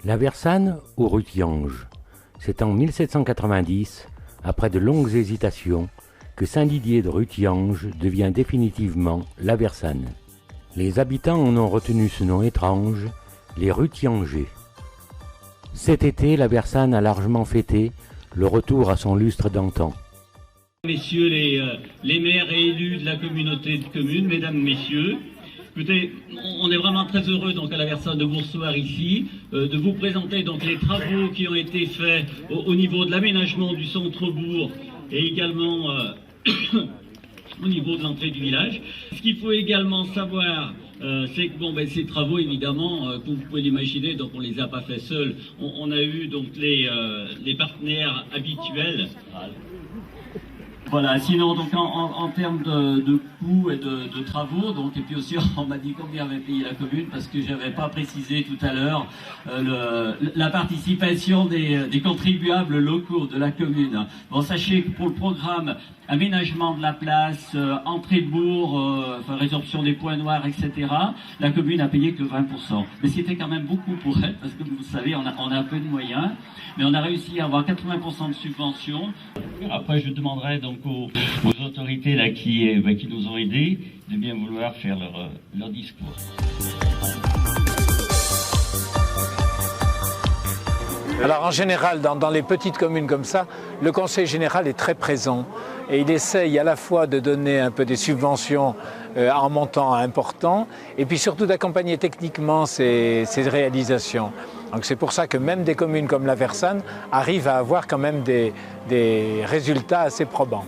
La Versanne ou Rutiange. C'est en 1790, après de longues hésitations, que Saint-Didier de Rutiange devient définitivement La Versanne. Les habitants en ont retenu ce nom étrange, les Rutiangais. Cet été, La Versanne a largement fêté le retour à son lustre d'antan. Messieurs les maires et élus de la communauté de communes, mesdames, messieurs, écoutez, on est vraiment très heureux donc à La Versanne de vous recevoir ici, de vous présenter donc les travaux qui ont été faits au niveau de l'aménagement du centre-bourg et également au niveau de l'entrée du village. Ce qu'il faut également savoir, c'est que ces travaux, évidemment, comme vous pouvez l'imaginer, donc on les a pas fait seuls. On a eu donc les partenaires habituels. Voilà, sinon donc en termes de coûts et de travaux, donc et puis aussi on m'a dit combien avait payé la commune parce que j'avais pas précisé tout à l'heure la participation des contribuables locaux de la commune. Bon, sachez que pour le programme aménagement de la place, entrée de bourg, résorption des points noirs, etc., la commune a payé que 20%. Mais c'était quand même beaucoup pour elle, parce que vous savez, on a un peu de moyens, mais on a réussi à avoir 80% de subventions. Après, je demanderai donc aux autorités là, qui nous ont aidés de bien vouloir faire leur discours. Alors en général, dans les petites communes comme ça, le conseil général est très présent et il essaye à la fois de donner un peu des subventions en montant important et puis surtout d'accompagner techniquement ces réalisations. Donc c'est pour ça que même des communes comme la Versanne arrivent à avoir quand même des résultats assez probants.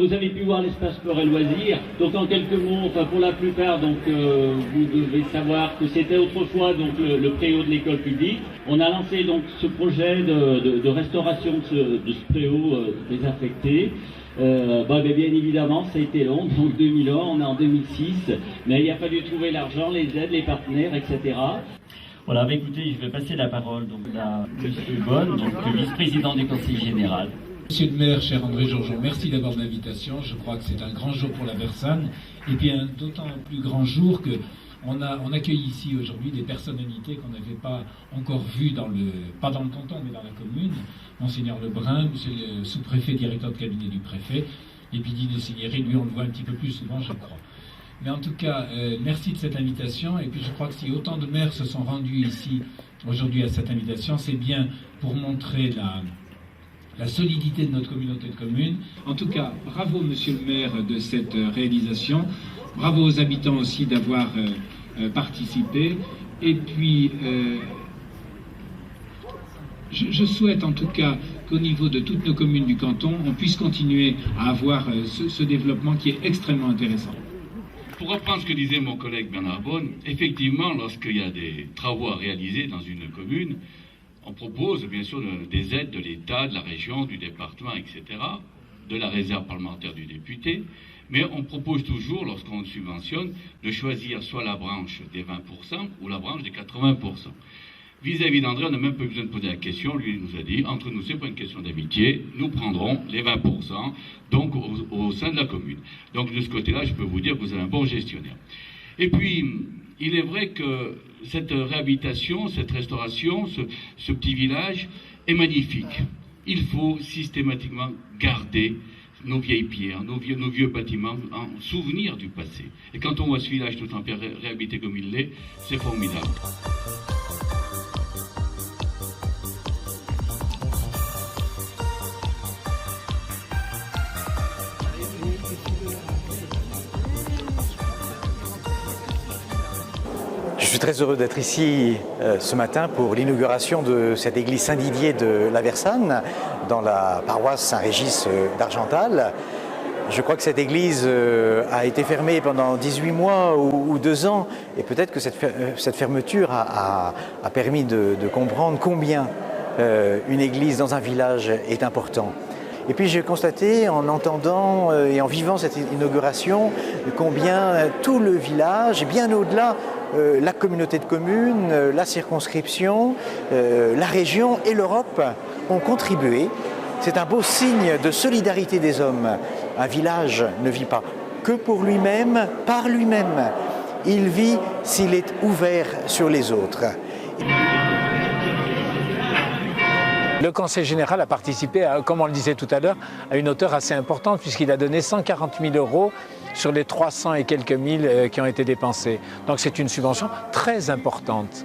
Vous avez pu voir l'espace sport et loisirs. Donc en quelques mots, pour la plupart, donc vous devez savoir que c'était autrefois donc le préau de l'école publique. On a lancé donc ce projet de restauration de ce préau désaffecté. Bien évidemment, ça a été long, donc 2000 ans, on est en 2006, mais il a fallu trouver l'argent, les aides, les partenaires, etc. Voilà, écoutez, je vais passer la parole donc à M. Bonne, donc vice-président du Conseil général. Monsieur le maire, cher André Georgeon, merci d'abord de l'invitation. Je crois que c'est un grand jour pour la Versanne. Et puis un d'autant plus grand jour qu'on accueille ici aujourd'hui des personnalités qu'on n'avait pas encore vues, pas dans le canton, mais dans la commune. Monseigneur Lebrun, monsieur le sous-préfet, directeur de cabinet du préfet. Et puis Didier Signéry, lui on le voit un petit peu plus souvent, je crois. Mais en tout cas, merci de cette invitation. Et puis je crois que si autant de maires se sont rendus ici aujourd'hui à cette invitation, c'est bien pour montrer la solidité de notre communauté de communes. En tout cas, bravo monsieur le maire de cette réalisation, bravo aux habitants aussi d'avoir participé, et puis je souhaite en tout cas qu'au niveau de toutes nos communes du canton, on puisse continuer à avoir ce développement qui est extrêmement intéressant. Pour reprendre ce que disait mon collègue Bernard Bonne, effectivement, lorsqu'il y a des travaux à réaliser dans une commune, on propose bien sûr des aides de l'État, de la région, du département, etc., de la réserve parlementaire du député, mais on propose toujours, lorsqu'on subventionne, de choisir soit la branche des 20% ou la branche des 80%. Vis-à-vis d'André, on n'a même pas besoin de poser la question, lui il nous a dit, entre nous c'est pas une question d'amitié, nous prendrons les 20%, donc au sein de la commune. Donc de ce côté-là, je peux vous dire que vous êtes un bon gestionnaire. Et puis, il est vrai que cette réhabilitation, cette restauration, ce petit village est magnifique. Il faut systématiquement garder nos vieilles pierres, nos vieux bâtiments en souvenir du passé. Et quand on voit ce village tout en réhabilité comme il l'est, c'est formidable. Je suis très heureux d'être ici ce matin pour l'inauguration de cette église Saint-Didier de la Versanne dans la paroisse Saint-Régis d'Argental. Je crois que cette église a été fermée pendant 18 mois ou 2 ans, et peut-être que cette fermeture a permis de comprendre combien une église dans un village est important. Et puis j'ai constaté en entendant et en vivant cette inauguration combien tout le village, et bien au-delà, la communauté de communes, la circonscription, la région et l'Europe ont contribué. C'est un beau signe de solidarité des hommes. Un village ne vit pas que pour lui-même, par lui-même. Il vit s'il est ouvert sur les autres. Le Conseil général a participé, comme on le disait tout à l'heure, à une hauteur assez importante puisqu'il a donné 140 000 € sur les 300 et quelques mille qui ont été dépensés. Donc c'est une subvention très importante.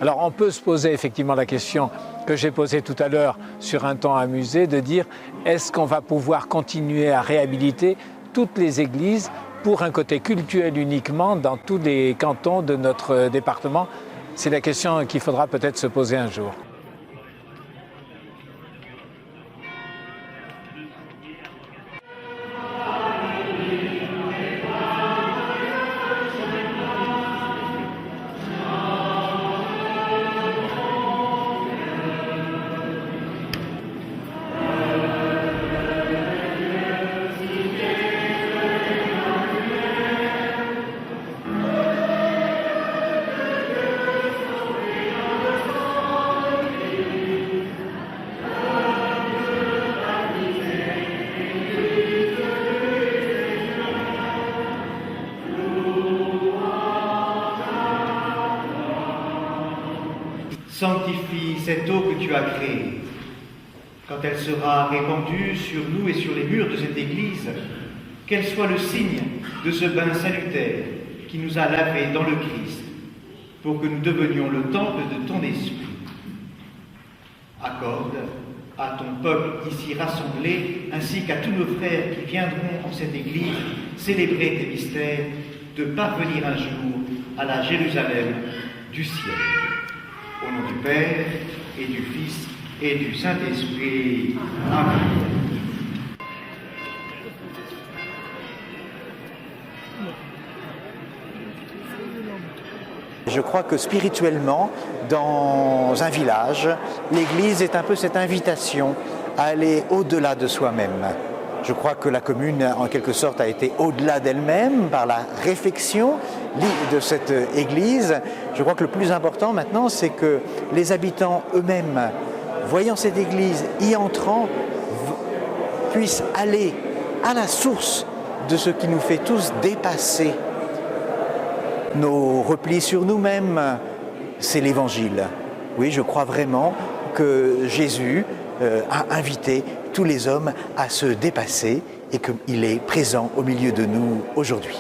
Alors on peut se poser effectivement la question que j'ai posée tout à l'heure sur un ton amusé, de dire est-ce qu'on va pouvoir continuer à réhabiliter toutes les églises pour un côté cultuel uniquement dans tous les cantons de notre département? C'est la question qu'il faudra peut-être se poser un jour. Sanctifie cette eau que tu as créée. Quand elle sera répandue sur nous et sur les murs de cette église, qu'elle soit le signe de ce bain salutaire qui nous a lavés dans le Christ, pour que nous devenions le temple de ton esprit. Accorde à ton peuple ici rassemblé, ainsi qu'à tous nos frères qui viendront en cette église célébrer tes mystères, de parvenir un jour à la Jérusalem du ciel. Au nom du Père, et du Fils, et du Saint-Esprit. Amen. Je crois que spirituellement, dans un village, l'Église est un peu cette invitation à aller au-delà de soi-même. Je crois que la commune, en quelque sorte, a été au-delà d'elle-même par la réflexion de cette église. Je crois que le plus important maintenant, c'est que les habitants eux-mêmes, voyant cette église, y entrant, puissent aller à la source de ce qui nous fait tous dépasser nos replis sur nous-mêmes. C'est l'Évangile. Oui, je crois vraiment que Jésus a invité tous les hommes à se dépasser et qu'il est présent au milieu de nous aujourd'hui.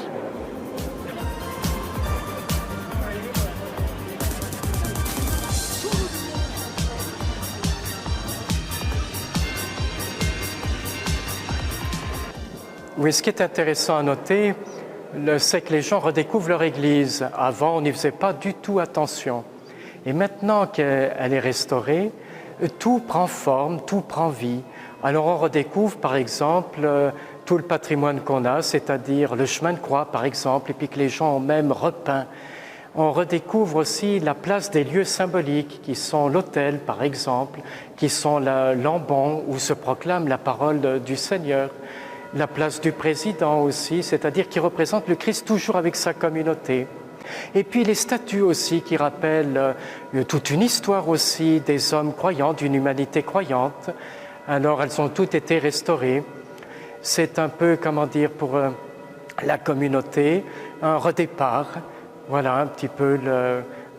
Oui, ce qui est intéressant à noter, c'est que les gens redécouvrent leur église. Avant, on n'y faisait pas du tout attention. Et maintenant qu'elle est restaurée, tout prend forme, tout prend vie. Alors on redécouvre par exemple tout le patrimoine qu'on a, c'est-à-dire le chemin de croix par exemple, et puis que les gens ont même repeint. On redécouvre aussi la place des lieux symboliques qui sont l'autel par exemple, qui sont l'ambon où se proclame la parole du Seigneur. La place du président aussi, c'est-à-dire qui représente le Christ toujours avec sa communauté. Et puis les statues aussi qui rappellent toute une histoire aussi des hommes croyants, d'une humanité croyante. Alors elles ont toutes été restaurées. C'est un peu, comment dire, pour la communauté, un redépart. Voilà un petit peu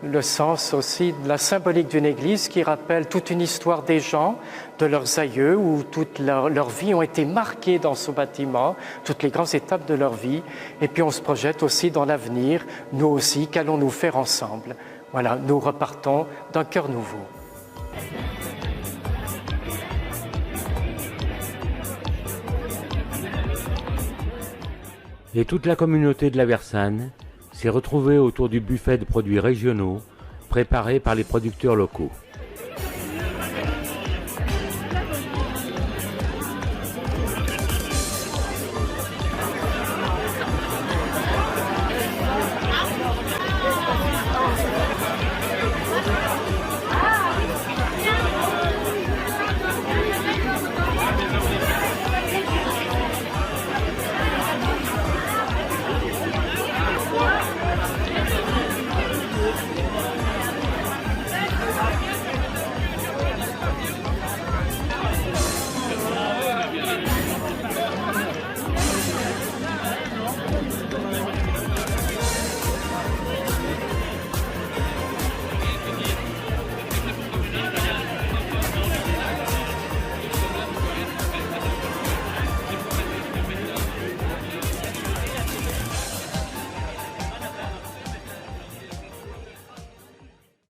le sens aussi de la symbolique d'une église qui rappelle toute une histoire des gens, de leurs aïeux, où toute leur vie ont été marquées dans ce bâtiment, toutes les grandes étapes de leur vie. Et puis on se projette aussi dans l'avenir, nous aussi, qu'allons-nous faire ensemble? Voilà, nous repartons d'un cœur nouveau. Et toute la communauté de la Versanne s'est retrouvée autour du buffet de produits régionaux préparés par les producteurs locaux.